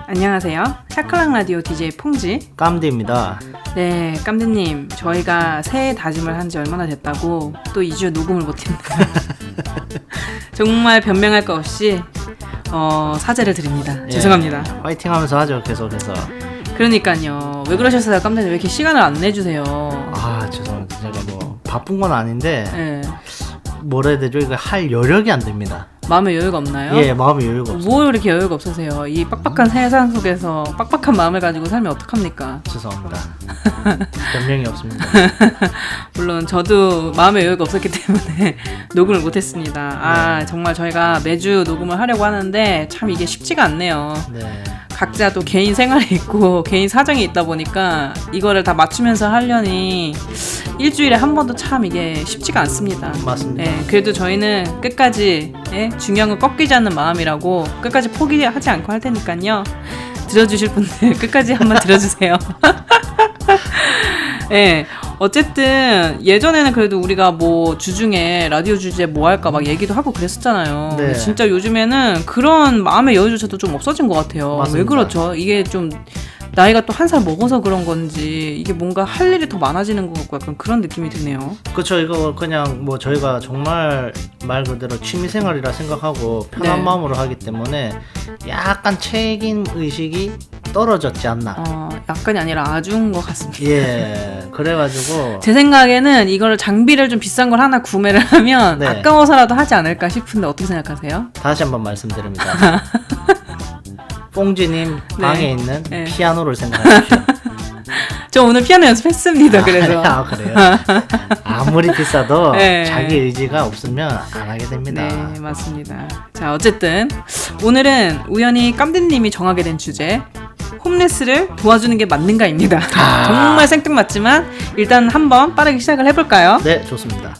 안녕하세요. 샤클락 라디오 DJ 퐁지 깜디입니다. 네, 깜디님, 저희가 새해 다짐을 한 지 얼마나 됐다고 또 2주 녹음을 못했나요? 정말 변명할 거 없이 사죄를 드립니다. 예, 죄송합니다. 파이팅 하면서 하죠, 계속해서. 그러니까요. 왜 그러셨어요, 깜디님? 왜 이렇게 시간을 안 내주세요? 아, 죄송합니다. 제가 뭐 바쁜 건 아닌데 네. 뭐라 해야 되죠? 이거 할 여력이 안 됩니다. 마음에 여유가 없나요? 예, 마음에 여유가 없어요. 뭐 이렇게 여유가 없으세요? 이 빡빡한 세상 속에서 빡빡한 마음을 가지고 살면 어떡합니까? 죄송합니다. 변명이 없습니다. 물론 저도 마음에 여유가 없었기 때문에 녹음을 못했습니다. 아, 정말 저희가 매주 녹음을 하려고 하는데 참 이게 쉽지가 않네요. 네. 각자 또 개인 생활이 있고 개인 사정이 있다 보니까 이거를 다 맞추면서 하려니 일주일에 한 번도 참 이게 쉽지가 않습니다. 맞습니다. 예, 그래도 저희는 끝까지 중요한 건 꺾이지 않는 마음이라고 끝까지 포기하지 않고 할 테니까요. 들어주실 분들 끝까지 한번 들어주세요. 예, 어쨌든 예전에는 그래도 우리가 뭐 주중에 라디오 주제 뭐 할까 막 얘기도 하고 그랬었잖아요. 네. 근데 진짜 요즘에는 그런 마음의 여유조차도 좀 없어진 것 같아요. 맞습니다. 왜 그렇죠? 이게 좀 나이가 또 한 살 먹어서 그런 건지 이게 뭔가 할 일이 더 많아지는 것 같고 약간 그런 느낌이 드네요. 그렇죠. 이거 그냥 뭐 저희가 정말 말 그대로 취미생활이라 생각하고 편한 네. 마음으로 하기 때문에 약간 책임 의식이 떨어졌지 않나. 약간이 아니라 아주인 것 같습니다. 예, 그래가지고 제 생각에는 이걸 장비를 좀 비싼 걸 하나 구매를 하면 네. 아까워서라도 하지 않을까 싶은데 어떻게 생각하세요? 다시 한번 말씀드립니다. 뽕지님 방에 있는 네. 피아노를 생각하십시오. 저 오늘 피아노 연습했습니다. 그래서 아, 그래요? 아무리 비싸도 네. 자기 의지가 없으면 안 하게 됩니다. 네, 맞습니다. 자, 어쨌든 오늘은 우연히 깜디님이 정하게 된 주제 홈레스를 도와주는 게 맞는가입니다. 정말 생뚱맞지만 일단 한번 빠르게 시작을 해볼까요? 네, 좋습니다.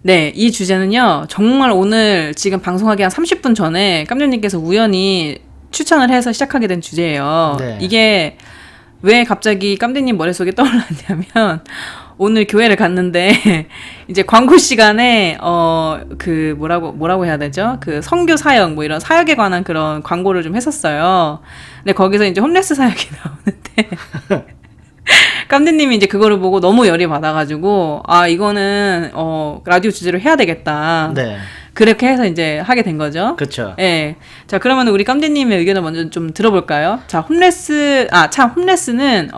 네, 이 주제는요, 정말 오늘 지금 방송하기 한 30분 전에 깜짝님께서 우연히 추천을 해서 시작하게 된 주제예요. 네. 이게 왜 갑자기 깜짝님 머릿속에 떠올랐냐면, 오늘 교회를 갔는데, 이제 광고 시간에, 뭐라고 해야 되죠? 그 선교 사역, 뭐 이런 사역에 관한 그런 광고를 좀 했었어요. 근데 거기서 이제 홈레스 사역이 나오는데, 깜디님이 이제 그거를 보고 너무 열이 받아가지고 이거는 라디오 주제로 해야 되겠다. 네, 그렇게 해서 이제 하게 된 거죠. 그렇죠. 예. 자, 그러면 우리 깜디님의 의견을 먼저 좀 들어볼까요? 자, 홈레스는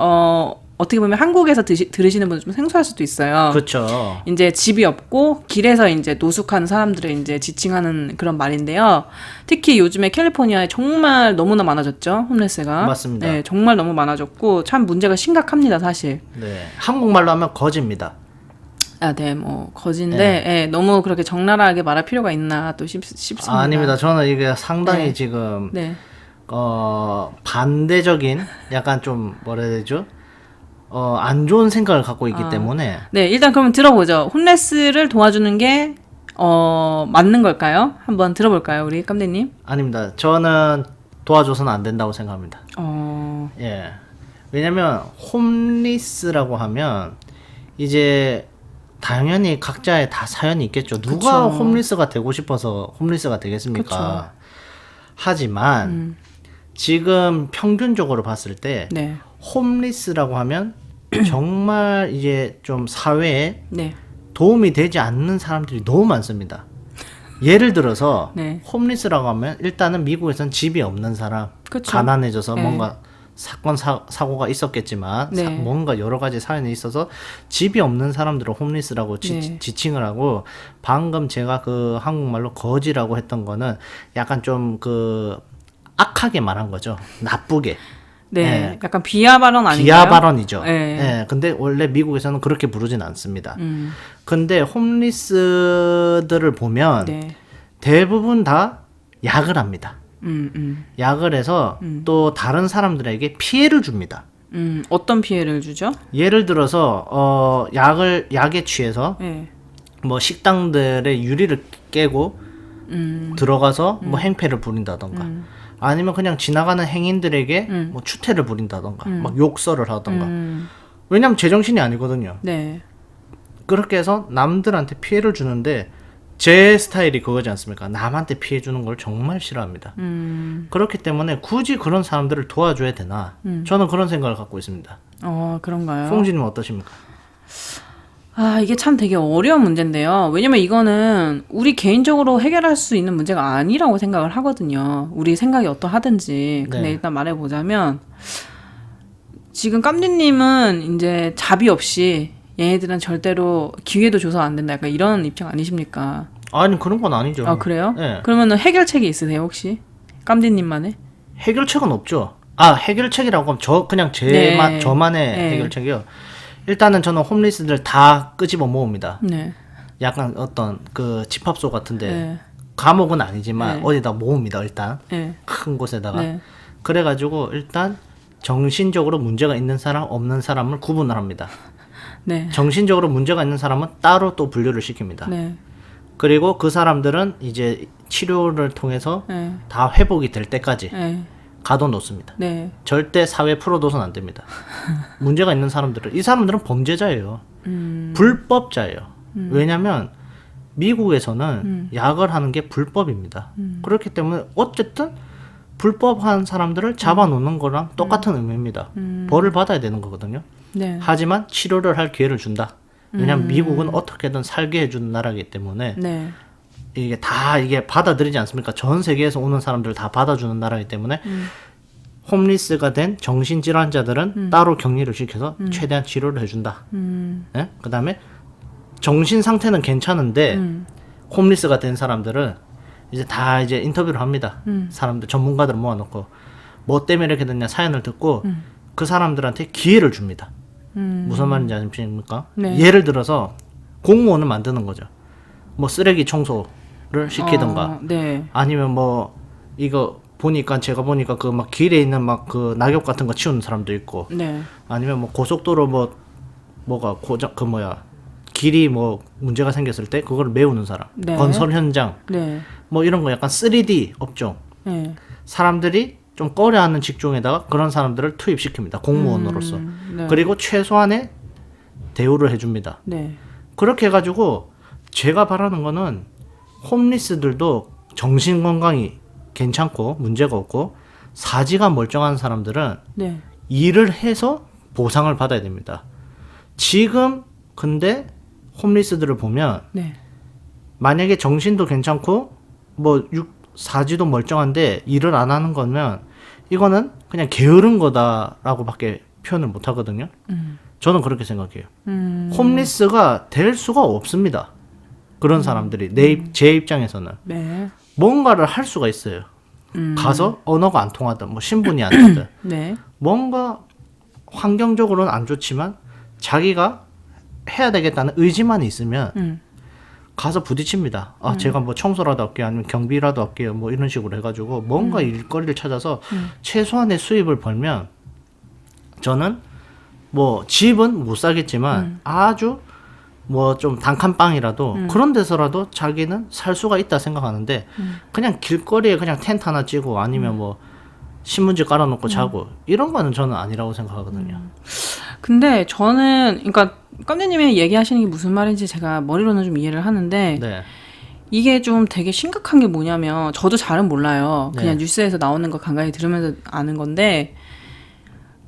어떻게 보면 한국에서 들으시는 분은 좀 생소할 수도 있어요. 그렇죠. 이제 집이 없고 길에서 이제 노숙하는 사람들을 이제 지칭하는 그런 말인데요. 특히 요즘에 캘리포니아에 정말 너무나 많아졌죠, 홈레스가. 맞습니다. 네, 정말 너무 많아졌고 참 문제가 심각합니다, 사실. 네, 한국말로 하면 거지입니다. 네, 뭐 거진데 예, 너무 그렇게 적나라하게 말할 필요가 있나 또 싶습니다. 아닙니다. 저는 이게 상당히 네. 지금 네. 반대적인 약간 좀 뭐라 해야 되죠? 안 좋은 생각을 갖고 있기 때문에 네, 일단 그러면 들어보죠. 홈레스를 도와주는 게 맞는 걸까요? 한번 들어볼까요, 우리 깜대님? 아닙니다. 저는 도와줘서는 안 된다고 생각합니다. 예. 왜냐면 홈리스라고 하면 이제 당연히 각자의 다 사연이 있겠죠. 누가 그쵸. 홈리스가 되고 싶어서 홈리스가 되겠습니까? 그쵸. 하지만 지금 평균적으로 봤을 때 네. 홈리스라고 하면 정말 이제 좀 사회에 네. 도움이 되지 않는 사람들이 너무 많습니다. 예를 들어서 네. 홈리스라고 하면 일단은 미국에선 집이 없는 사람, 그쵸. 가난해져서 네. 뭔가 사건 사고가 있었겠지만 네. 뭔가 여러 가지 사연이 있어서 집이 없는 사람들을 홈리스라고 네. 지칭을 하고, 방금 제가 그 한국말로 거지라고 했던 거는 약간 좀 그 악하게 말한 거죠. 나쁘게. 네. 네. 약간 비하 발언 아닌가요? 비하 발언이죠. 네. 예, 근데 원래 미국에서는 그렇게 부르진 않습니다. 근데 홈리스들을 보면 네. 대부분 다 약을 합니다. 약을 해서 또 다른 사람들에게 피해를 줍니다. 어떤 피해를 주죠? 예를 들어서 약에 취해서 네. 뭐 식당들의 유리를 깨고 들어가서 뭐 행패를 부린다던가, 아니면 그냥 지나가는 행인들에게 뭐 추태를 부린다던가, 막 욕설을 하던가, 왜냐면 제정신이 아니거든요. 네. 그렇게 해서 남들한테 피해를 주는데 제 스타일이 그거지 않습니까? 남한테 피해 주는 걸 정말 싫어합니다. 그렇기 때문에 굳이 그런 사람들을 도와줘야 되나? 저는 그런 생각을 갖고 있습니다. 그런가요? 뽕지님은 어떠십니까? 이게 참 되게 어려운 문제인데요. 왜냐면 이거는 우리 개인적으로 해결할 수 있는 문제가 아니라고 생각을 하거든요. 우리 생각이 어떠하든지. 근데 네. 일단 말해보자면, 지금 깜디님은 이제 자비 없이 얘네들은 절대로 기회도 줘서 안 된다. 약간 이런 입장 아니십니까? 아니 그런 건 아니죠. 아, 그래요? 네. 그러면은 해결책이 있으세요, 혹시? 깜디님만의? 해결책은 없죠. 해결책이라고 하면 그냥 네. 저만의 네. 해결책이요. 일단은 저는 홈리스들 다 끄집어 모읍니다. 네. 약간 어떤 그 집합소 같은데 네. 감옥은 아니지만 네. 어디다 모읍니다. 일단 네. 큰 곳에다가 네. 그래가지고 일단 정신적으로 문제가 있는 사람 없는 사람을 구분을 합니다. 네. 정신적으로 문제가 있는 사람은 따로 또 분류를 시킵니다. 네. 그리고 그 사람들은 이제 치료를 통해서 네. 다 회복이 될 때까지 네. 가둬놓습니다. 네. 절대 사회 풀어둬선 안 됩니다. 문제가 있는 사람들은 이 사람들은 범죄자예요. 불법자예요. 왜냐하면 미국에서는 약을 하는 게 불법입니다. 그렇기 때문에 어쨌든 불법한 사람들을 잡아놓는 거랑 똑같은 의미입니다. 벌을 받아야 되는 거거든요. 네. 하지만 치료를 할 기회를 준다. 왜냐하면 미국은 어떻게든 살게 해주는 나라이기 때문에 네. 이게 받아들이지 않습니까? 전 세계에서 오는 사람들을 다 받아주는 나라이기 때문에 홈리스가 된 정신질환자들은 따로 격리를 시켜서 최대한 치료를 해준다. 예? 그 다음에 정신 상태는 괜찮은데 홈리스가 된 사람들은 이제 다 이제 인터뷰를 합니다. 사람들 전문가들을 모아놓고 뭐 때문에 이렇게 됐냐 사연을 듣고 그 사람들한테 기회를 줍니다. 무슨 말인지 아십니까? 네. 예를 들어서 공무원을 만드는 거죠. 뭐 쓰레기 청소를 시키던가 네. 아니면 뭐 이거 제가 보니까 그 막 길에 있는 막 그 낙엽 같은 거 치우는 사람도 있고 네. 아니면 뭐 고속도로 뭐가 고장 길이 뭐 문제가 생겼을 때 그거를 메우는 사람, 네. 건설 현장 네. 뭐 이런 거 약간 3D 업종 네. 사람들이 좀 꺼려하는 직종에다가 그런 사람들을 투입시킵니다. 공무원으로서. 네. 그리고 최소한의 대우를 해줍니다. 네. 그렇게 해가지고 제가 바라는 거는 홈리스들도 정신 건강이 괜찮고 문제가 없고 사지가 멀쩡한 사람들은 네. 일을 해서 보상을 받아야 됩니다. 지금 근데 홈리스들을 보면 네. 만약에 정신도 괜찮고 뭐 사지도 멀쩡한데 일을 안 하는 거면 이거는 그냥 게으른 거다라고밖에 표현을 못 하거든요. 저는 그렇게 생각해요. 홈리스가 될 수가 없습니다. 그런 사람들이 제 입장에서는 네. 뭔가를 할 수가 있어요. 가서 언어가 안 통하든 뭐 신분이 안 되든 네. 뭔가 환경적으로는 안 좋지만 자기가 해야 되겠다는 의지만 있으면 가서 부딪힙니다. 제가 뭐 청소라도 할게요. 아니면 경비라도 할게요. 뭐 이런 식으로 해가지고 뭔가 일거리를 찾아서 최소한의 수입을 벌면 저는 뭐 집은 못 사겠지만 아주 뭐 좀 단칸방이라도 그런 데서라도 자기는 살 수가 있다 생각하는데 그냥 길거리에 그냥 텐트 하나 치고 아니면 뭐 신문지 깔아놓고 자고 이런 거는 저는 아니라고 생각하거든요. 근데 저는 그러니까 깜대님이 얘기하시는 게 무슨 말인지 제가 머리로는 좀 이해를 하는데 네. 이게 좀 되게 심각한 게 뭐냐면 저도 잘은 몰라요. 네. 그냥 뉴스에서 나오는 거 간간히 들으면서 아는 건데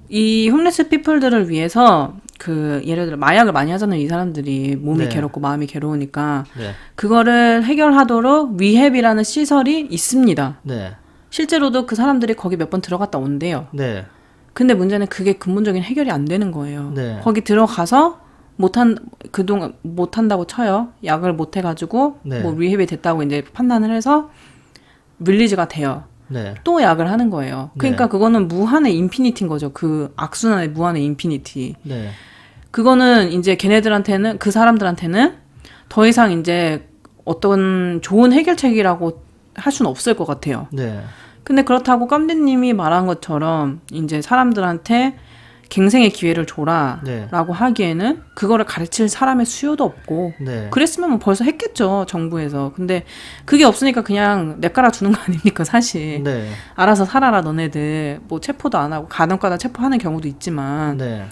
이 홈레스 피플들을 위해서 그 예를 들어 마약을 많이 하잖아요. 이 사람들이 몸이 네. 괴롭고 마음이 괴로우니까 네. 그거를 해결하도록 위헵이라는 시설이 있습니다. 네. 실제로도 그 사람들이 거기 몇 번 들어갔다 온대요. 네. 근데 문제는 그게 근본적인 해결이 안 되는 거예요. 네. 거기 들어가서 그동안 못한다고 쳐요. 약을 못 해가지고 네. 뭐 리헵이 됐다고 이제 판단을 해서 릴리즈가 돼요. 네. 또 약을 하는 거예요. 그러니까 네. 그거는 무한의 인피니티인 거죠. 그 악순환의 무한의 인피니티. 네. 그거는 이제 걔네들한테는 그 사람들한테는 더 이상 이제 어떤 좋은 해결책이라고 할 수는 없을 것 같아요. 네. 근데 그렇다고 깜디님이 말한 것처럼 이제 사람들한테 갱생의 기회를 줘라 네. 라고 하기에는 그거를 가르칠 사람의 수요도 없고 네. 그랬으면 뭐 벌써 했겠죠 정부에서. 근데 그게 없으니까 그냥 내깔아 주는 거 아닙니까 사실. 네. 알아서 살아라 너네들. 뭐 체포도 안 하고 간혹가다 체포하는 경우도 있지만 네.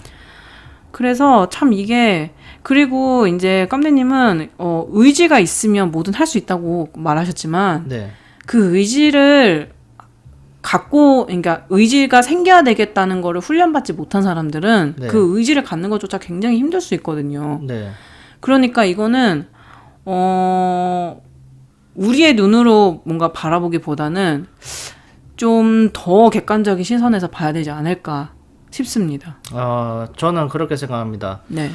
그래서 참 이게 그리고 이제 깜대님은 의지가 있으면 뭐든 할 수 있다고 말하셨지만 네. 그 의지를 갖고 그러니까 의지가 생겨야 되겠다는 거를 훈련받지 못한 사람들은 네. 그 의지를 갖는 것조차 굉장히 힘들 수 있거든요. 네. 그러니까 이거는 우리의 눈으로 뭔가 바라보기보다는 좀 더 객관적인 시선에서 봐야 되지 않을까 싶습니다. 저는 그렇게 생각합니다. 네.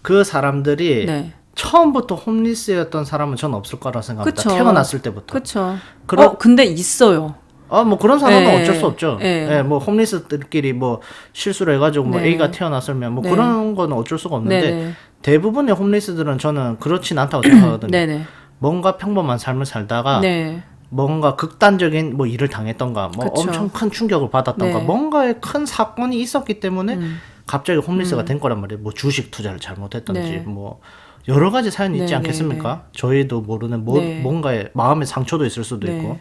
그 사람들이 네. 처음부터 홈리스였던 사람은 저는 없을 거라 생각합니다. 그쵸. 태어났을 때부터. 그렇죠. 그럼- 근데 있어요. 뭐 그런 사람은 네. 어쩔 수 없죠. 네. 예, 뭐 홈리스들끼리 뭐 실수를 해가지고 뭐 네. A가 태어났으면 뭐 네. 그런 거는 어쩔 수가 없는데 네네. 대부분의 홈리스들은 저는 그렇진 않다고 생각하거든요. 네네. 뭔가 평범한 삶을 살다가 네. 뭔가 극단적인 뭐 일을 당했던가 뭐 그쵸. 엄청 큰 충격을 받았던가 네. 뭔가의 큰 사건이 있었기 때문에 갑자기 홈리스가 된 거란 말이에요. 뭐 주식 투자를 잘못했던지 네. 뭐 여러 가지 사연이 있지 네, 않겠습니까? 저희도 모르는 네. 뭔가의 마음의 상처도 있을 수도 네. 있고.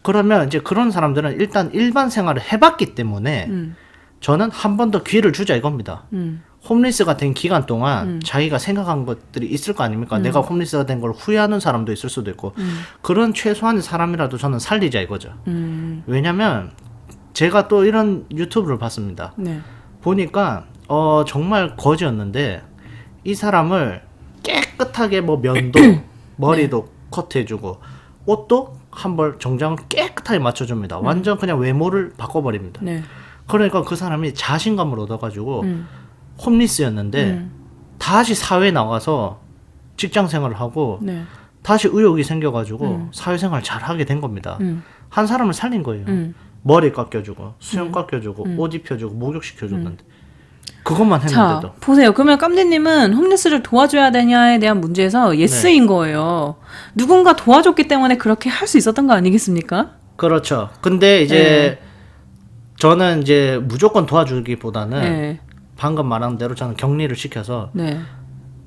그러면 이제 그런 사람들은 일단 일반 생활을 해봤기 때문에 저는 한 번 더 기회를 주자 이겁니다. 홈리스가 된 기간 동안 자기가 생각한 것들이 있을 거 아닙니까? 내가 홈리스가 된 걸 후회하는 사람도 있을 수도 있고 그런 최소한의 사람이라도 저는 살리자 이거죠. 왜냐면 제가 또 이런 유튜브를 봤습니다. 네. 보니까 정말 거지였는데 이 사람을 깨끗하게 뭐 면도 머리도 커트해주고 옷도 한 벌 정장을 깨끗하게 맞춰줍니다. 완전 그냥 외모를 바꿔버립니다. 네. 그러니까 그 사람이 자신감을 얻어가지고 홈리스였는데 다시 사회에 나가서 직장 생활을 하고 네. 다시 의욕이 생겨가지고 사회생활 잘 하게 된 겁니다. 한 사람을 살린 거예요. 음. 머리 깎여주고 수염 깎여주고 옷 입혀주고 목욕시켜줬는데 그것만 했는데도 자, 보세요. 그러면 깜디님은 홈리스를 도와줘야 되냐에 대한 문제에서 예스인 거예요. 누군가 도와줬기 때문에 그렇게 할 수 있었던 거 아니겠습니까? 그렇죠. 근데 이제 저는 이제 무조건 도와주기보다는 네. 방금 말한 대로 저는 격리를 시켜서 네.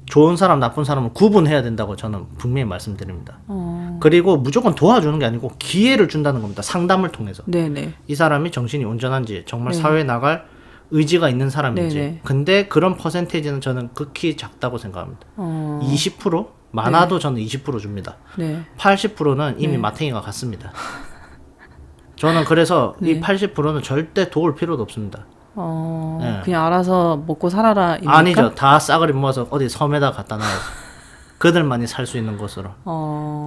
좋은 사람 나쁜 사람을 구분해야 된다고 저는 분명히 말씀드립니다. 어. 그리고 무조건 도와주는 게 아니고 기회를 준다는 겁니다. 상담을 통해서. 네네. 이 사람이 정신이 온전한지 정말 네. 사회에 나갈 의지가 있는 사람인지. 네네. 근데 그런 퍼센테이지는 저는 극히 작다고 생각합니다. 20%? 많아도 저는 20% 줍니다. 네. 80%는 이미 네. 마탱이가 갔습니다. 저는 그래서 네. 이 80%는 절대 도울 필요도 없습니다. 네. 그냥 알아서 먹고 살아라. 입니까? 아니죠. 다 싸그리 모아서 어디 섬에다 갖다 놔야죠. 그들만이 살 수 있는 곳으로.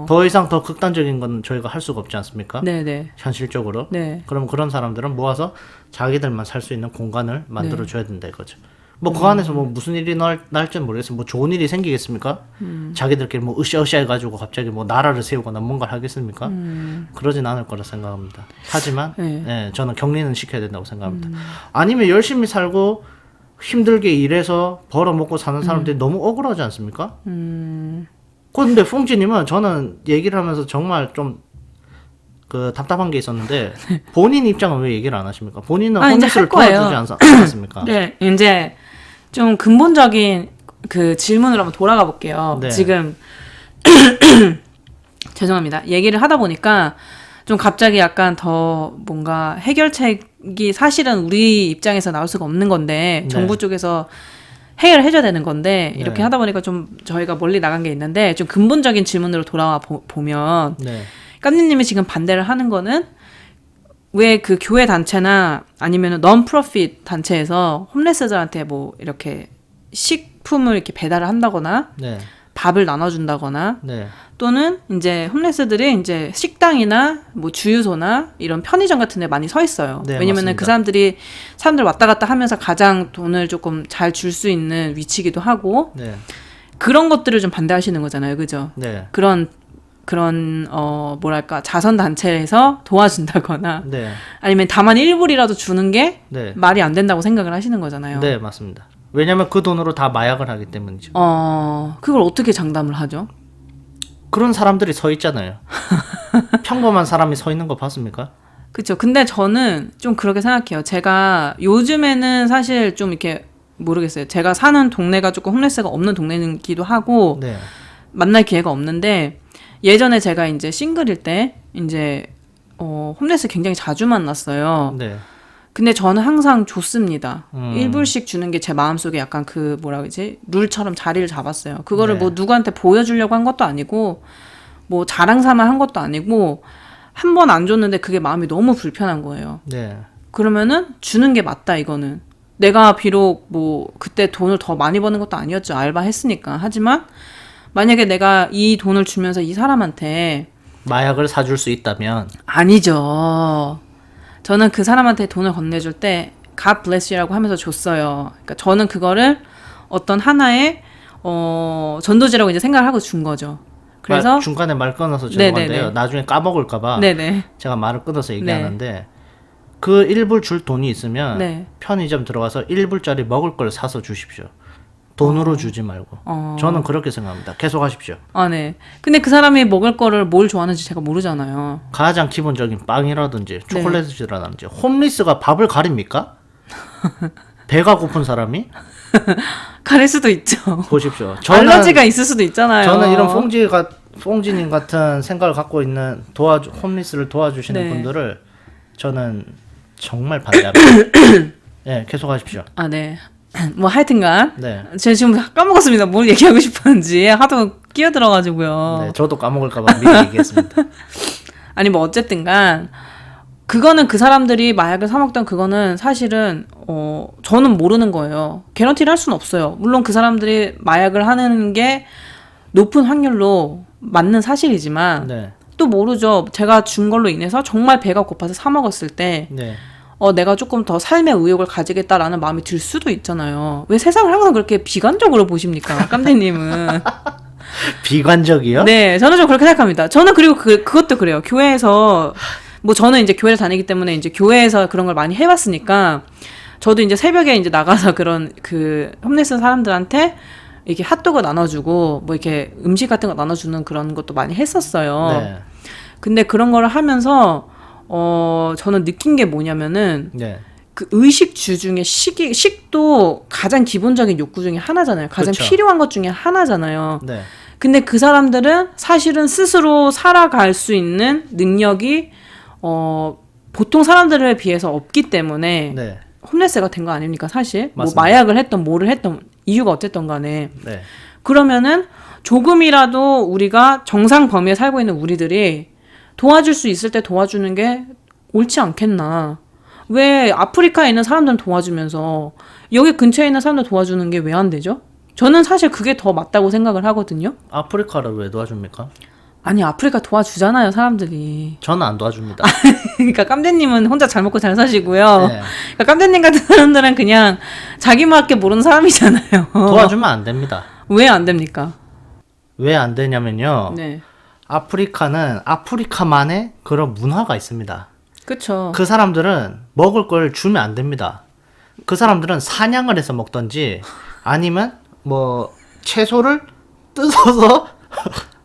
더 이상 더 극단적인 건 저희가 할 수가 없지 않습니까? 네네. 현실적으로. 네. 그럼 그런 사람들은 모아서 자기들만 살 수 있는 공간을 만들어 줘야 된다 이거죠. 뭐 그 안에서 뭐 무슨 일이 날지는 모르겠어요. 뭐 좋은 일이 생기겠습니까? 자기들끼리 뭐 으쌰으쌰 해가지고 갑자기 뭐 나라를 세우거나 뭔가를 하겠습니까? 그러진 않을 거라 생각합니다. 하지만 네. 저는 격리는 시켜야 된다고 생각합니다. 아니면 열심히 살고 힘들게 일해서 벌어먹고 사는 사람들이 너무 억울하지 않습니까? 근데 퐁지님은 저는 얘기를 하면서 정말 좀 그 답답한 게 있었는데 본인 입장은 왜 얘기를 안 하십니까? 본인은 이제 홈리스를 할 거예요. 도와주지 않았습니까? 네. 이제 좀 근본적인 그 질문으로 한번 돌아가 볼게요. 네. 지금 죄송합니다. 얘기를 하다 보니까 좀 갑자기 약간 더 뭔가 해결책이 사실은 우리 입장에서 나올 수가 없는 건데 네. 정부 쪽에서 해결을 해줘야 되는 건데 이렇게 네. 하다 보니까 좀 저희가 멀리 나간 게 있는데 좀 근본적인 질문으로 돌아와 보면 네. 깜님님이 지금 반대를 하는 거는 왜 그 교회 단체나 아니면 non-profit 단체에서 홈레스들한테 뭐 이렇게 식품을 이렇게 배달을 한다거나 네. 밥을 나눠준다거나 네. 또는 이제 홈레스들이 이제 식당이나 뭐 주유소나 이런 편의점 같은 데 많이 서 있어요. 네, 왜냐면은 맞습니다. 그 사람들 왔다 갔다 하면서 가장 돈을 조금 잘 줄 수 있는 위치기도 하고 네. 그런 것들을 좀 반대하시는 거잖아요. 그죠? 네. 그런 뭐랄까 자선 단체에서 도와준다거나 네. 아니면 다만 일불이라도 주는 게 네. 말이 안 된다고 생각을 하시는 거잖아요. 네, 맞습니다. 왜냐면 그 돈으로 다 마약을 하기 때문이죠. 그걸 어떻게 장담을 하죠? 그런 사람들이 서 있잖아요. 평범한 사람이 서 있는 거 봤습니까? 그렇죠. 근데 저는 좀 그렇게 생각해요. 제가 요즘에는 사실 좀 이렇게 모르겠어요. 제가 사는 동네가 조금 홈레스가 없는 동네이기도 하고 네. 만날 기회가 없는데 예전에 제가 이제 싱글일 때 이제 홈레스 굉장히 자주 만났어요. 네. 근데 저는 항상 줬습니다. 1불씩 주는 게 제 마음속에 약간 그 뭐라 그러지? 룰처럼 자리를 잡았어요. 그거를 네. 뭐 누구한테 보여주려고 한 것도 아니고 뭐 자랑 삼아 한 것도 아니고 한 번 안 줬는데 그게 마음이 너무 불편한 거예요. 네. 그러면은 주는 게 맞다 이거는. 내가 비록 뭐 그때 돈을 더 많이 버는 것도 아니었죠. 알바 했으니까. 하지만 만약에 내가 이 돈을 주면서 이 사람한테 마약을 사줄 수 있다면 아니죠. 저는 그 사람한테 돈을 건네줄 때 God bless you라고 하면서 줬어요. 그러니까 저는 그거를 어떤 하나의 전도지라고 이제 생각을 하고 준 거죠. 그래서 중간에 말 끊어서 죄송한데요. 네네네. 나중에 까먹을까봐 네네. 제가 말을 끊어서 얘기하는데 그 1불 줄 돈이 있으면 네. 편의점 들어가서 1불짜리 먹을 걸 사서 주십시오. 돈으로 주지 말고. 저는 그렇게 생각합니다. 계속 하십시오. 아, 네. 근데 그 사람이 먹을 거를 뭘 좋아하는지 제가 모르잖아요. 가장 기본적인 빵이라든지 초콜릿이라든지 홈리스가 밥을 가립니까? 배가 고픈 사람이? 가릴 수도 있죠. 보십시오. 알러지가 있을 수도 있잖아요. 저는 이런 퐁지님 같은 생각을 갖고 있는 홈리스를 도와주시는 네. 분들을 저는 정말 반대합니다. 네, 계속 하십시오. 아, 네. 뭐 하여튼간 네. 제가 지금 까먹었습니다. 뭘 얘기하고 싶었는지 하도 끼어들어가지고요. 네, 저도 까먹을까봐 미리 얘기했습니다. 아니 뭐 어쨌든간 그거는 그 사람들이 마약을 사 먹던 그거는 사실은 저는 모르는 거예요. 개런티를 할 수는 없어요. 물론 그 사람들이 마약을 하는 게 높은 확률로 맞는 사실이지만 네, 또 모르죠. 제가 준 걸로 인해서 정말 배가 고파서 사 먹었을 때 네. 내가 조금 더 삶의 의욕을 가지겠다라는 마음이 들 수도 있잖아요. 왜 세상을 항상 그렇게 비관적으로 보십니까? 깜대님은. 비관적이요? 네, 저는 좀 그렇게 생각합니다. 저는 그리고 그것도 그래요. 교회에서, 뭐 저는 이제 교회를 다니기 때문에 이제 교회에서 그런 걸 많이 해봤으니까, 저도 이제 새벽에 이제 나가서 그런 홈리스 사람들한테 이렇게 핫도그 나눠주고, 뭐 이렇게 음식 같은 거 나눠주는 그런 것도 많이 했었어요. 네. 근데 그런 거를 하면서, 저는 느낀 게 뭐냐면은, 네. 그 의식주 중에 식도 가장 기본적인 욕구 중에 하나잖아요. 가장 그쵸. 필요한 것 중에 하나잖아요. 네. 근데 그 사람들은 사실은 스스로 살아갈 수 있는 능력이 보통 사람들에 비해서 없기 때문에 네. 홈레스가 된 거 아닙니까 사실? 뭐 맞습니다. 마약을 했던 뭐를 했던 이유가 어쨌든 간에 네. 그러면은 조금이라도 우리가 정상 범위에 살고 있는 우리들이 도와줄 수 있을 때 도와주는 게 옳지 않겠나. 왜 아프리카에 있는 사람들은 도와주면서 여기 근처에 있는 사람들 도와주는 게 왜 안 되죠? 저는 사실 그게 더 맞다고 생각을 하거든요. 아프리카를 왜 도와줍니까? 아니 아프리카 도와주잖아요 사람들이. 저는 안 도와줍니다. 그러니까 깜대님은 혼자 잘 먹고 잘 사시고요. 네. 그러니까 깜대님 같은 사람들은 그냥 자기밖에 모르는 사람이잖아요. 도와주면 안 됩니다. 왜 안 됩니까? 왜 안 되냐면요. 네, 아프리카는 아프리카만의 그런 문화가 있습니다. 그렇죠. 그 사람들은 먹을 걸 주면 안 됩니다. 그 사람들은 사냥을 해서 먹던지 아니면 뭐 채소를 뜯어서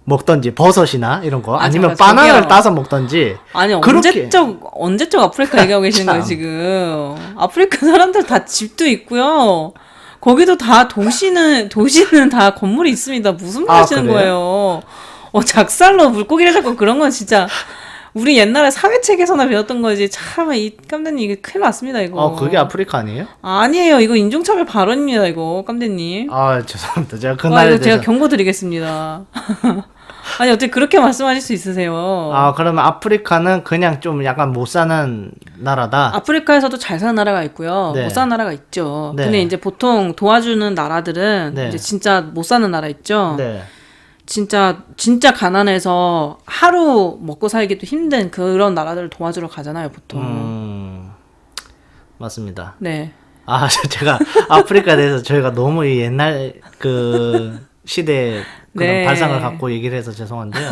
먹던지 버섯이나 이런 거 아니면 잠깐, 바나나를 저기요. 따서 먹던지 아니 그렇게- 언제적 아프리카 얘기하고 계시는 거예요 참. 지금? 아프리카 사람들 다 집도 있고요. 거기도 다 도시는 다 건물이 있습니다. 무슨 말 하시는 그래요? 거예요? 작살로 물고기를 잡고 그런 건 진짜 우리 옛날에 사회책에서나 배웠던 거지. 참 이 깜대님 이게 큰일 났습니다 이거. 그게 아프리카 아니에요? 아니에요. 이거 인종차별 발언입니다 이거 깜대님. 죄송합니다. 제가 와 그날에 이거 대해서 제가 경고 드리겠습니다. 아니 어떻게 그렇게 말씀하실 수 있으세요? 그러면 아프리카는 그냥 좀 약간 못 사는 나라다. 아프리카에서도 잘 사는 나라가 있고요. 네. 못 사는 나라가 있죠. 네. 근데 이제 보통 도와주는 나라들은 네. 이제 진짜 못 사는 나라 있죠. 네. 진짜 가난해서 하루 먹고 살기도 힘든 그런 나라들을 도와주러 가잖아요, 보통. 맞습니다. 네. 제가 아프리카에 대해서 저희가 너무 이 옛날 그 시대의 그런 네. 발상을 갖고 얘기를 해서 죄송한데요.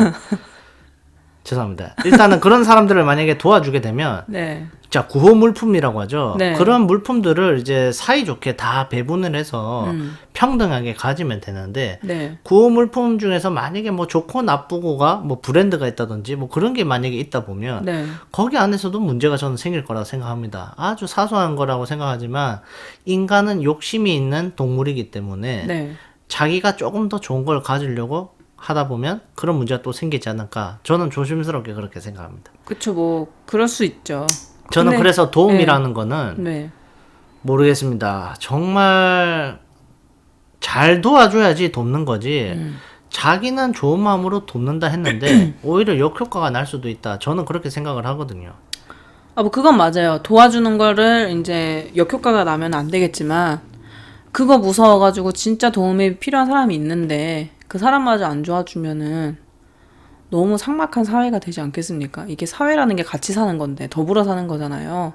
죄송합니다. 일단은 그런 사람들을 만약에 도와주게 되면 네. 자, 구호 물품이라고 하죠. 네. 그런 물품들을 이제 사이좋게 다 배분을 해서 평등하게 가지면 되는데 네. 구호 물품 중에서 만약에 뭐 좋고 나쁘고가 뭐 브랜드가 있다든지 뭐 그런 게 만약에 있다 보면 네. 거기 안에서도 문제가 저는 생길 거라고 생각합니다. 아주 사소한 거라고 생각하지만 인간은 욕심이 있는 동물이기 때문에 네. 자기가 조금 더 좋은 걸 가지려고 하다 보면 그런 문제가 또 생기지 않을까. 저는 조심스럽게 그렇게 생각합니다. 그쵸, 뭐, 그럴 수 있죠. 저는 근데- 그래서 도움이라는 거는 네. 모르겠습니다. 정말 잘 도와줘야지 돕는 거지. 자기는 좋은 마음으로 돕는다 했는데 오히려 역효과가 날 수도 있다. 저는 그렇게 생각을 하거든요. 뭐 그건 맞아요. 도와주는 거를 이제 역효과가 나면 안 되겠지만 그거 무서워가지고 진짜 도움이 필요한 사람이 있는데 그 사람마저 안 도와주면은 너무 삭막한 사회가 되지 않겠습니까? 이게 사회라는 게 같이 사는 건데 더불어 사는 거잖아요.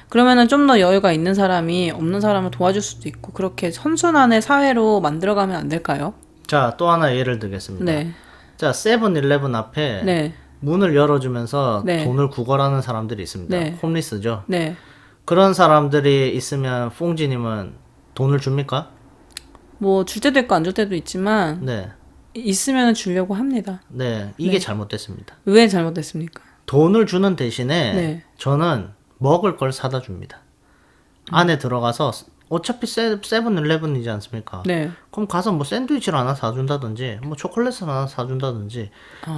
그러면은 좀 더 여유가 있는 사람이 없는 사람을 도와줄 수도 있고 그렇게 선순환의 사회로 만들어가면 안 될까요? 자, 또 하나 예를 들겠습니다. 네. 자, 세븐일레븐 앞에 네. 문을 열어주면서 네. 돈을 구걸하는 사람들이 있습니다. 네. 홈리스죠. 네. 그런 사람들이 있으면 뽕지님은 돈을 줍니까? 뭐 줄 때도 있고 안 줄 때도 있지만 네. 있으면 주려고 합니다. 네. 이게 잘못됐습니다. 왜 잘못됐습니까? 돈을 주는 대신에 네. 저는 먹을 걸 사다 줍니다. 안에 들어가서 어차피 세븐일레븐이지 않습니까? 네. 그럼 가서 뭐 샌드위치를 하나 사준다든지 뭐 초콜릿을 하나 사준다든지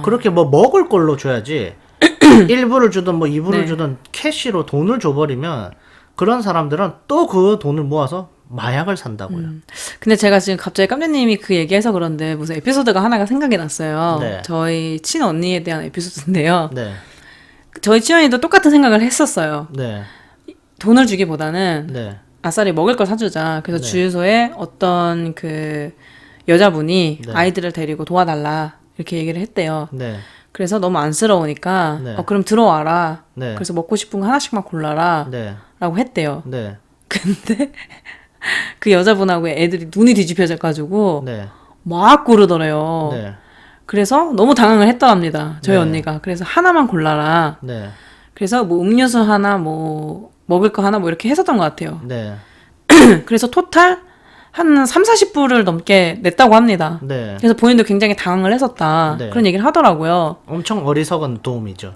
그렇게 뭐 먹을 걸로 줘야지 1불을 주든 뭐 2불을 네. 주든 캐시로 돈을 줘버리면 그런 사람들은 또 그 돈을 모아서 마약을 산다고요. 근데 제가 지금 갑자기 깜짝님이 그 얘기해서 그런데 무슨 에피소드가 하나가 생각이 났어요. 네. 저희 친언니에 대한 에피소드인데요. 네. 저희 친언니도 똑같은 생각을 했었어요. 네. 돈을 주기보다는 네. 아싸리 먹을 걸 사주자. 그래서 네. 주유소에 어떤 그 여자분이 네. 아이들을 데리고 도와달라 이렇게 얘기를 했대요. 네. 그래서 너무 안쓰러우니까 네. 그럼 들어와라. 네. 그래서 먹고 싶은 거 하나씩만 골라라. 네. 라고 했대요. 네. 근데 그 여자분하고 애들이 눈이 뒤집혀져가지고 네. 막 고르더래요. 네. 그래서 너무 당황을 했더랍니다. 저희 네. 언니가. 그래서 하나만 골라라. 네. 그래서 뭐 음료수 하나, 뭐 먹을 거 하나 뭐 이렇게 했었던 것 같아요. 네. 그래서 토탈 한 3, 40불을 넘게 냈다고 합니다. 네. 그래서 본인도 굉장히 당황을 했었다. 네. 그런 얘기를 하더라고요. 엄청 어리석은 도움이죠.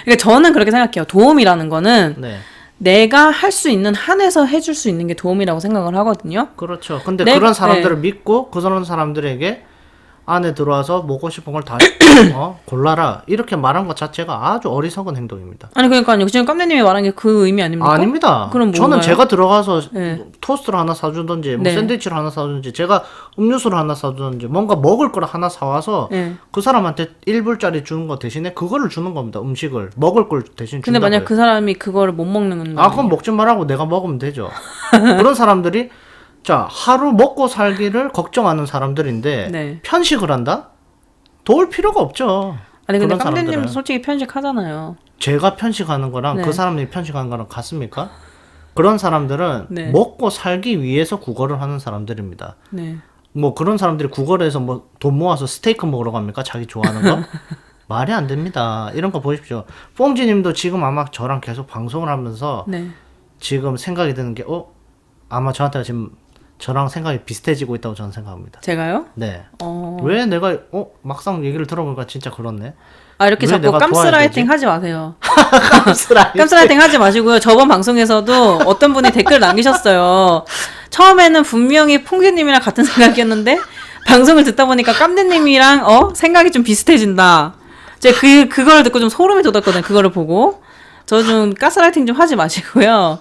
그러니까 저는 그렇게 생각해요. 도움이라는 거는 네. 내가 할 수 있는 한에서 해줄 수 있는 게 도움이라고 생각을 하거든요. 그렇죠. 근데 네, 그런 사람들을 믿고 그런 사람들에게 안에 들어와서 먹고 싶은 걸 다 골라라 이렇게 말한 것 자체가 아주 어리석은 행동입니다. 아니 그러니까요. 지금 깜내님이 말한 게 그 의미 아닙니까? 아닙니다. 그럼 저는 뭔가요? 제가 들어가서 네. 토스트를 하나 사주든지 뭐 네. 샌드위치를 하나 사주든지 제가 음료수를 하나 사주든지 뭔가 먹을 걸 하나 사와서 네. 그 사람한테 1불짜리 주는 거 대신에 그거를 주는 겁니다. 음식을 먹을 걸 대신 근데 준다고요. 만약 그 사람이 그거를 못 먹는 거 그럼 먹지 말라고 내가 먹으면 되죠. 그런 사람들이 자 하루 먹고 살기를 걱정하는 사람들인데 네. 편식을 한다? 도울 필요가 없죠. 아니 근데 그런 깜내님도 사람들은. 솔직히 편식하잖아요. 제가 편식하는 거랑 네. 그 사람이 편식하는 거랑 같습니까? 그런 사람들은 네. 먹고 살기 위해서 구걸을 하는 사람들입니다. 네. 뭐 그런 사람들이 구걸해서 뭐 돈 모아서 스테이크 먹으러 갑니까? 자기 좋아하는 거? 말이 안 됩니다. 이런 거 보십시오. 뽕지님도 지금 아마 저랑 계속 방송을 하면서 네. 지금 생각이 드는 게 아마 저한테 지금 저랑 생각이 비슷해지고 있다고 저는 생각합니다. 제가요? 네. 어. 왜 내가 막상 얘기를 들어보니까 진짜 그렇네. 아 이렇게 왜 자꾸 내가 도와야 깜스라이팅 되지? 하지 마세요. 깜스라이. 깜스라이팅 하지 마시고요. 저번 방송에서도 어떤 분이 댓글 남기셨어요. 처음에는 분명히 퐁지님이랑 같은 생각이었는데 방송을 듣다 보니까 깜대님이랑 생각이 좀 비슷해진다. 제가 그걸 듣고 좀 소름이 돋았거든요. 그거를 보고 저 좀 가스라이팅 좀 하지 마시고요.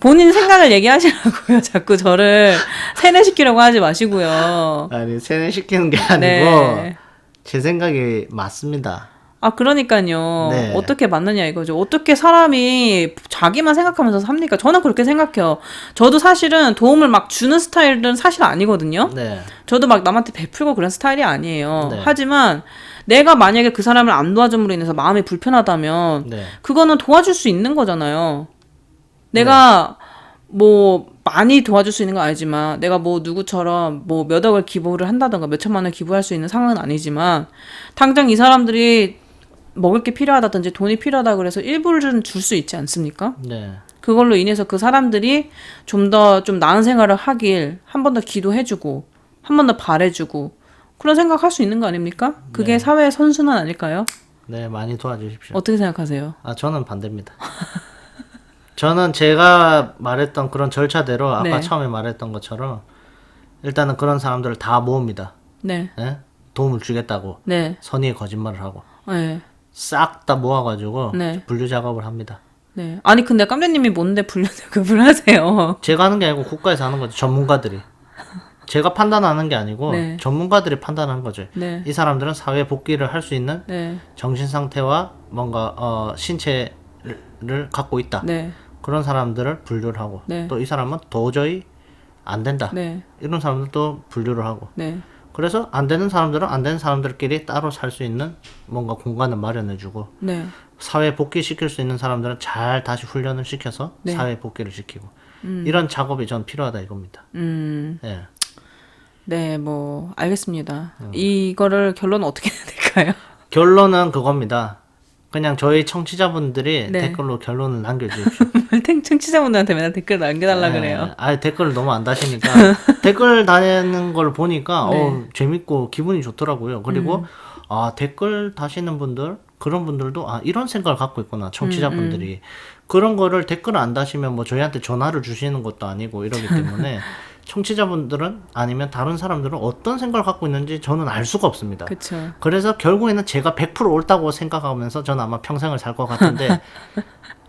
본인 생각을 얘기하시라고요. 자꾸 저를 세뇌시키려고 하지 마시고요. 아니 세뇌시키는 게 아니고 네. 제 생각이 맞습니다. 아, 그러니까요. 네. 어떻게 맞느냐 이거죠. 어떻게 사람이 자기만 생각하면서 삽니까? 저는 그렇게 생각해요. 저도 사실은 도움을 막 주는 스타일은 사실 아니거든요. 네. 저도 막 남한테 베풀고 그런 스타일이 아니에요. 네. 하지만 내가 만약에 그 사람을 안 도와줌으로 인해서 마음이 불편하다면 네. 그거는 도와줄 수 있는 거잖아요. 내가 뭐 많이 도와줄 수 있는 건 아니지만 내가 뭐 누구처럼 뭐 몇 억을 기부를 한다던가 몇 천만 원을 기부할 수 있는 상황은 아니지만 당장 이 사람들이 먹을 게 필요하다든지 돈이 필요하다 그래서 일부를 줄 수 있지 않습니까? 네. 그걸로 인해서 그 사람들이 좀 나은 생활을 하길 한 번 더 기도해주고 한 번 더 바래주고 그런 생각할 수 있는 거 아닙니까? 그게 네. 사회의 선순환 아닐까요? 네, 많이 도와주십시오. 어떻게 생각하세요? 저는 반대입니다. 저는 제가 말했던 그런 절차대로 아까 네. 처음에 말했던 것처럼 일단은 그런 사람들을 다 모읍니다. 네, 예? 도움을 주겠다고 네, 선의의 거짓말을 하고 네. 싹 다 모아가지고 네. 분류 작업을 합니다. 네. 아니 근데 깜대님이 뭔데 구분을 하세요? 제가 하는 게 아니고 국가에서 하는 거죠. 전문가들이. 제가 판단하는 게 아니고 네. 전문가들이 판단하는 거죠. 네. 이 사람들은 사회 복귀를 할 수 있는 네. 정신 상태와 뭔가 신체를 갖고 있다. 네. 그런 사람들을 분류를 하고 네. 또 이 사람은 도저히 안 된다. 네. 이런 사람들도 분류를 하고 네. 그래서 안 되는 사람들은 안 되는 사람들끼리 따로 살 수 있는 뭔가 공간을 마련해주고 네. 사회 복귀시킬 수 있는 사람들은 잘 다시 훈련을 시켜서 네. 사회 복귀를 시키고 이런 작업이 전 필요하다 이겁니다. 예. 네, 뭐 알겠습니다. 이거를 결론은 어떻게 해야 될까요? 결론은 그겁니다. 그냥 저희 청취자분들이 네. 댓글로 결론을 남겨주십시오. 청취자분들한테 맨날 댓글 남겨달라 그래요. 댓글을 너무 안 다시니까 댓글 다는 걸 보니까 네. 재밌고 기분이 좋더라고요. 그리고 댓글 다시는 분들 그런 분들도 이런 생각을 갖고 있구나 청취자분들이 그런 거를 댓글 안 다시면 뭐 저희한테 전화를 주시는 것도 아니고 이러기 때문에 청취자분들은 아니면 다른 사람들은 어떤 생각을 갖고 있는지 저는 알 수가 없습니다. 그렇죠. 그래서 결국에는 제가 100% 옳다고 생각하면서 저는 아마 평생을 살 것 같은데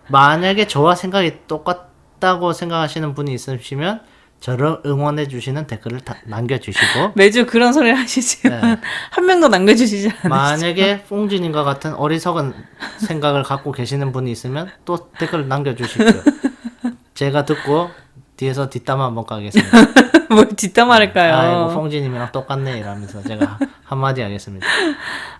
만약에 저와 생각이 똑같다고 생각하시는 분이 있으시면 저를 응원해 주시는 댓글을 남겨주시고 매주 그런 소리를 하시지만 한 명도 남겨주시지 않으시죠. 만약에 뽕지님과 같은 어리석은 생각을 갖고 계시는 분이 있으면 또 댓글 남겨주십시오. 제가 듣고 뒤에서 뒷담화 한번 까겠습니다. 뭘 뒷담화할까요? 아이고 뽕지님이랑 똑같네 이러면서 제가 한마디 하겠습니다.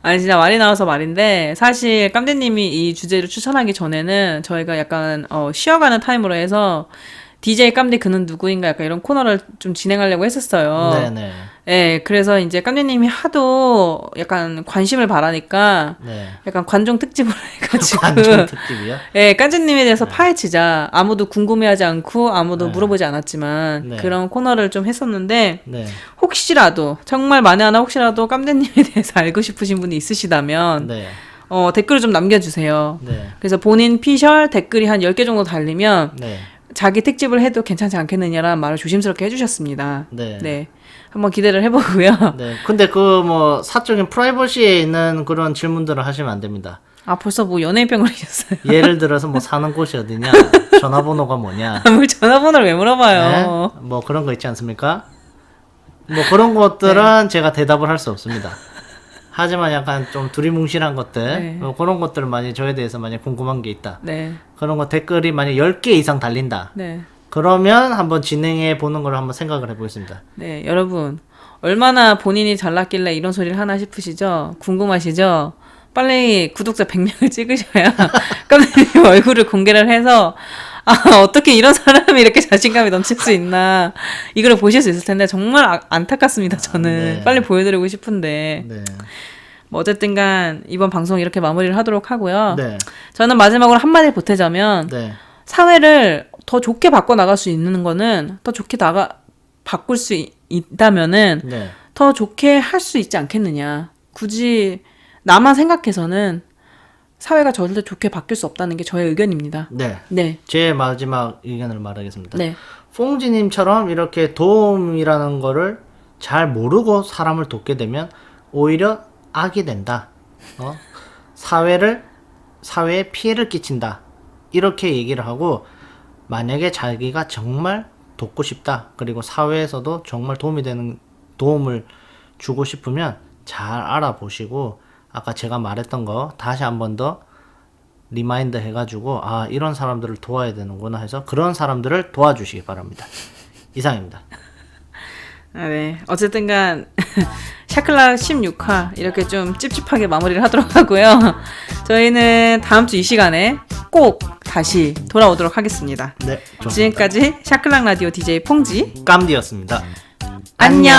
아니 진짜 말이 나와서 말인데 사실 깜대님이 이 주제를 추천하기 전에는 저희가 약간 쉬어가는 타임으로 해서 DJ 깜대 그는 누구인가 약간 이런 코너를 좀 진행하려고 했었어요. 네네. 네, 그래서 이제 깜대님이 하도 약간 관심을 바라니까 네. 약간 관종 특집으로 해가지고 관종 특집이요? 네, 깐즈님에 대해서 파헤치자. 아무도 궁금해하지 않고 아무도 네. 물어보지 않았지만 네. 그런 코너를 좀 했었는데 네. 혹시라도 정말 만에 하나 혹시라도 깜대님에 대해서 알고 싶으신 분이 있으시다면 네. 댓글을 좀 남겨주세요. 네. 그래서 본인 피셜 댓글이 한 10개 정도 달리면 네. 자기 특집을 해도 괜찮지 않겠느냐라는 말을 조심스럽게 해주셨습니다. 네. 네. 한번 기대를 해보고요. 네. 근데 그 뭐 사적인 프라이버시에 있는 그런 질문들을 하시면 안 됩니다. 아, 벌써 뭐 연예인병 걸리셨어요. 예를 들어서 뭐 사는 곳이 어디냐, 전화번호가 뭐냐, 뭘 전화번호를 왜 물어봐요? 네? 뭐 그런 거 있지 않습니까? 뭐 그런 것들은 제가 대답을 할 수 없습니다. 하지만 약간 좀 두리뭉실한 것들, 네. 뭐 그런 것들을 만약 저에 대해서 만약 궁금한 게 있다. 네. 그런 거 댓글이 만약 10개 이상 달린다. 네. 그러면 한번 진행해 보는 걸 한번 생각을 해보겠습니다. 네, 여러분. 얼마나 본인이 잘났길래 이런 소리를 하나 싶으시죠? 궁금하시죠? 빨리 구독자 100명을 찍으셔야 깜짝님 얼굴을 공개를 해서 어떻게 이런 사람이 이렇게 자신감이 넘칠 수 있나 이걸 보실 수 있을 텐데 정말 안타깝습니다. 저는 네. 빨리 보여드리고 싶은데 네. 뭐 어쨌든간 이번 방송 이렇게 마무리를 하도록 하고요. 네. 저는 마지막으로 한마디 보태자면 네. 사회를 더 좋게 바꿔 나갈 수 있는 거는 더 좋게 바꿀 수 있다면은 네. 더 좋게 할 수 있지 않겠느냐. 굳이 나만 생각해서는 사회가 절대 좋게 바뀔 수 없다는 게 저의 의견입니다. 네. 네. 제 마지막 의견을 말하겠습니다. 네. 퐁지님처럼 이렇게 도움이라는 거를 잘 모르고 사람을 돕게 되면 오히려 악이 된다. 사회에 피해를 끼친다. 이렇게 얘기를 하고 만약에 자기가 정말 돕고 싶다. 그리고 사회에서도 정말 도움을 주고 싶으면 잘 알아보시고 아까 제가 말했던 거 다시 한 번 더 리마인드 해가지고 이런 사람들을 도와야 되는구나 해서 그런 사람들을 도와주시기 바랍니다. 이상입니다. 네. 어쨌든간 샤클락 16화 이렇게 좀 찝찝하게 마무리를 하도록 하고요. 저희는 다음 주 이 시간에 꼭 다시 돌아오도록 하겠습니다. 네, 좋습니다. 지금까지 샤클락 라디오 DJ 퐁지 깜디였습니다. 안녕.